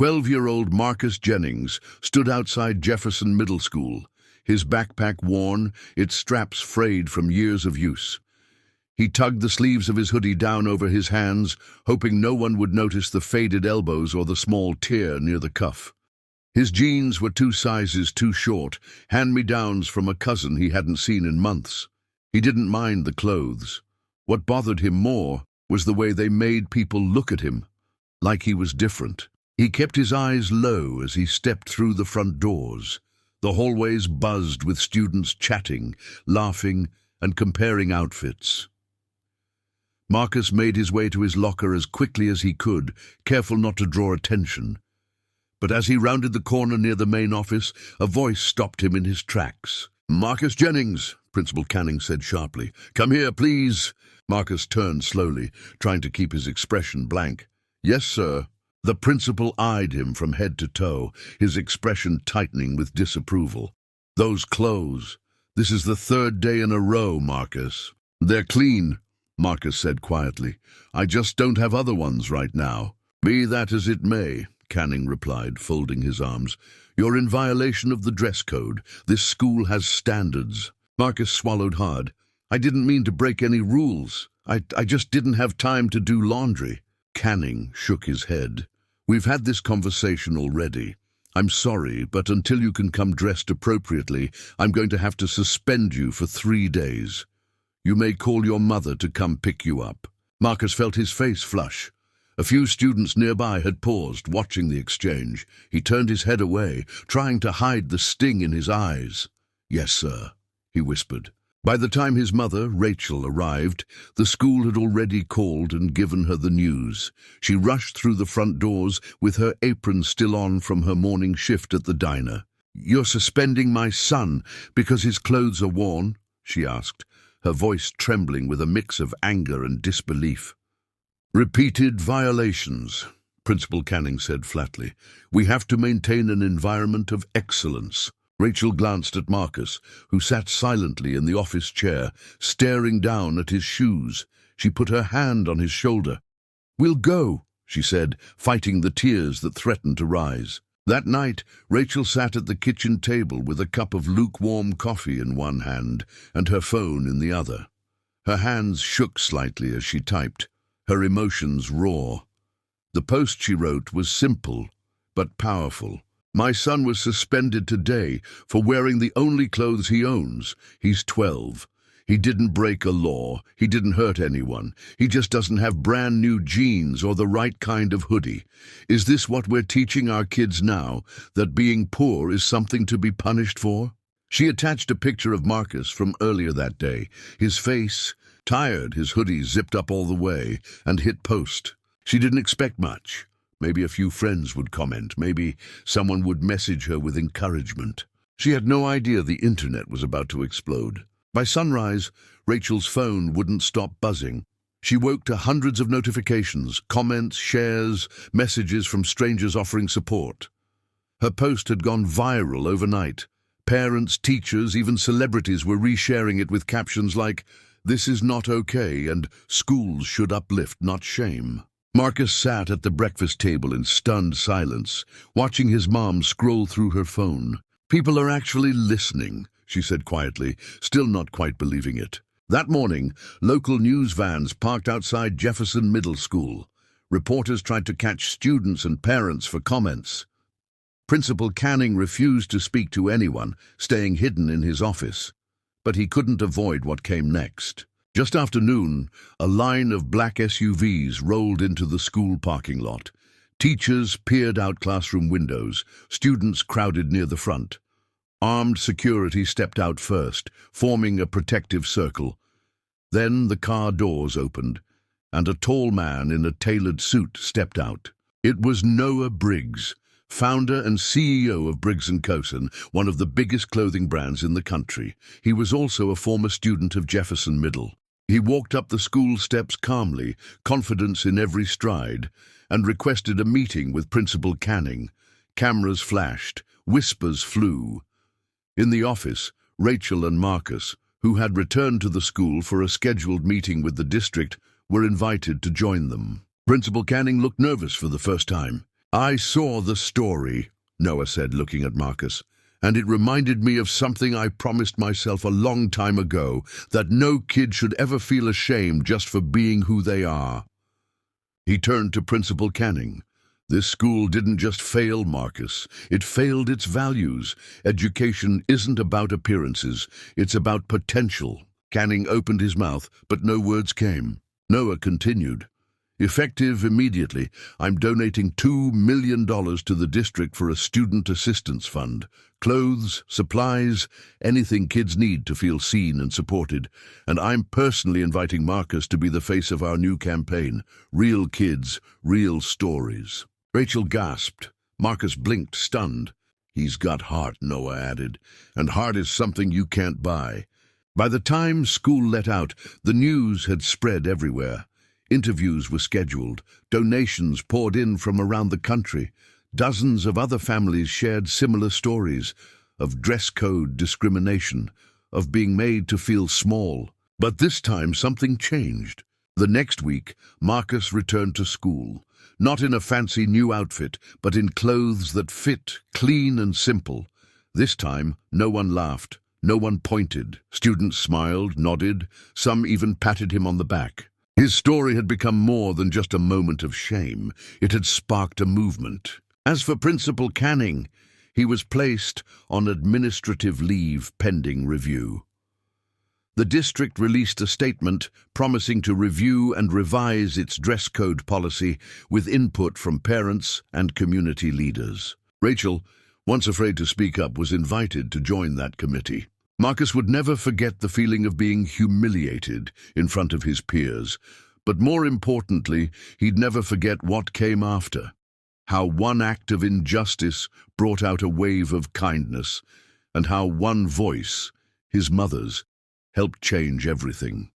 12-year-old Marcus Jennings stood outside Jefferson Middle School, his backpack worn, its straps frayed from years of use. He tugged the sleeves of his hoodie down over his hands, hoping no one would notice the faded elbows or the small tear near the cuff. His jeans were 2 sizes too short, hand-me-downs from a cousin he hadn't seen in months. He didn't mind the clothes. What bothered him more was the way they made people look at him, like he was different. He kept his eyes low as he stepped through the front doors. The hallways buzzed with students chatting, laughing, and comparing outfits. Marcus made his way to his locker as quickly as he could, careful not to draw attention. But as he rounded the corner near the main office, a voice stopped him in his tracks. "Marcus Jennings," Principal Canning said sharply. "Come here, please." Marcus turned slowly, trying to keep his expression blank. "Yes, sir." The principal eyed him from head to toe, his expression tightening with disapproval. "Those clothes. This is the 3rd day in a row, Marcus." "They're clean," Marcus said quietly. "I just don't have other ones right now." "Be that as it may," Canning replied, folding his arms. "You're in violation of the dress code. This school has standards." Marcus swallowed hard. "I didn't mean to break any rules. I just didn't have time to do laundry." Canning shook his head. "We've had this conversation already. I'm sorry, but until you can come dressed appropriately, I'm going to have to suspend you for 3 days. You may call your mother to come pick you up." Marcus felt his face flush. A few students nearby had paused, watching the exchange. He turned his head away, trying to hide the sting in his eyes. "Yes, sir," he whispered. By the time his mother, Rachel, arrived, the school had already called and given her the news. She rushed through the front doors with her apron still on from her morning shift at the diner. "You're suspending my son because his clothes are worn?" she asked, her voice trembling with a mix of anger and disbelief. "Repeated violations," Principal Canning said flatly. "We have to maintain an environment of excellence." Rachel glanced at Marcus, who sat silently in the office chair, staring down at his shoes. She put her hand on his shoulder. "We'll go," she said, fighting the tears that threatened to rise. That night, Rachel sat at the kitchen table with a cup of lukewarm coffee in one hand and her phone in the other. Her hands shook slightly as she typed, her emotions raw. The post she wrote was simple, but powerful. "My son was suspended today for wearing the only clothes he owns. He's 12. He didn't break a law. He didn't hurt anyone. He just doesn't have brand new jeans or the right kind of hoodie. Is this what we're teaching our kids now, that being poor is something to be punished for?" She attached a picture of Marcus from earlier that day, his face tired, his hoodie zipped up all the way, and hit post. She didn't expect much. Maybe a few friends would comment. Maybe someone would message her with encouragement. She had no idea the internet was about to explode. By sunrise, Rachel's phone wouldn't stop buzzing. She woke to hundreds of notifications, comments, shares, messages from strangers offering support. Her post had gone viral overnight. Parents, teachers, even celebrities were resharing it with captions like, "This is not okay," and "Schools should uplift, not shame." Marcus sat at the breakfast table in stunned silence, watching his mom scroll through her phone. "People are actually listening," she said quietly, still not quite believing it. That morning, local news vans parked outside Jefferson Middle School. Reporters tried to catch students and parents for comments. Principal Canning refused to speak to anyone, staying hidden in his office. But he couldn't avoid what came next. Just after noon, a line of black SUVs rolled into the school parking lot. Teachers peered out classroom windows, students crowded near the front. Armed security stepped out first, forming a protective circle. Then the car doors opened, and a tall man in a tailored suit stepped out. It was Noah Briggs, founder and CEO of Briggs & Cosin, one of the biggest clothing brands in the country. He was also a former student of Jefferson Middle. He walked up the school steps calmly, confidence in every stride, and requested a meeting with Principal Canning. Cameras flashed, whispers flew. In the office, Rachel and Marcus, who had returned to the school for a scheduled meeting with the district, were invited to join them. Principal Canning looked nervous for the first time. I saw the story, Noah said, looking at Marcus, and it reminded me of something I promised myself a long time ago, that no kid should ever feel ashamed just for being who they are. He turned to Principal Canning. This school didn't just fail Marcus, it failed its values. Education isn't about appearances, it's about potential. Canning opened his mouth, but no words came. Noah continued. Effective immediately, I'm donating $2 million to the district for a student assistance fund. Clothes, supplies, anything kids need to feel seen and supported. And I'm personally inviting Marcus to be the face of our new campaign. Real kids, real stories. Rachel gasped. Marcus blinked, stunned. He's got heart, Noah added, and heart is something you can't buy. By the time school let out, the news had spread everywhere. Interviews were scheduled, donations poured in from around the country. Dozens of other families shared similar stories of dress code discrimination, of being made to feel small. But this time something changed. The next week, Marcus returned to school, not in a fancy new outfit, but in clothes that fit, clean and simple. This time, no one laughed, no one pointed. Students smiled, nodded, some even patted him on the back. His story had become more than just a moment of shame. It had sparked a movement. As for Principal Canning, he was placed on administrative leave pending review. The district released a statement promising to review and revise its dress code policy with input from parents and community leaders. Rachel, once afraid to speak up, was invited to join that committee. Marcus would never forget the feeling of being humiliated in front of his peers, but more importantly, he'd never forget what came after. How one act of injustice brought out a wave of kindness, and how one voice, his mother's, helped change everything.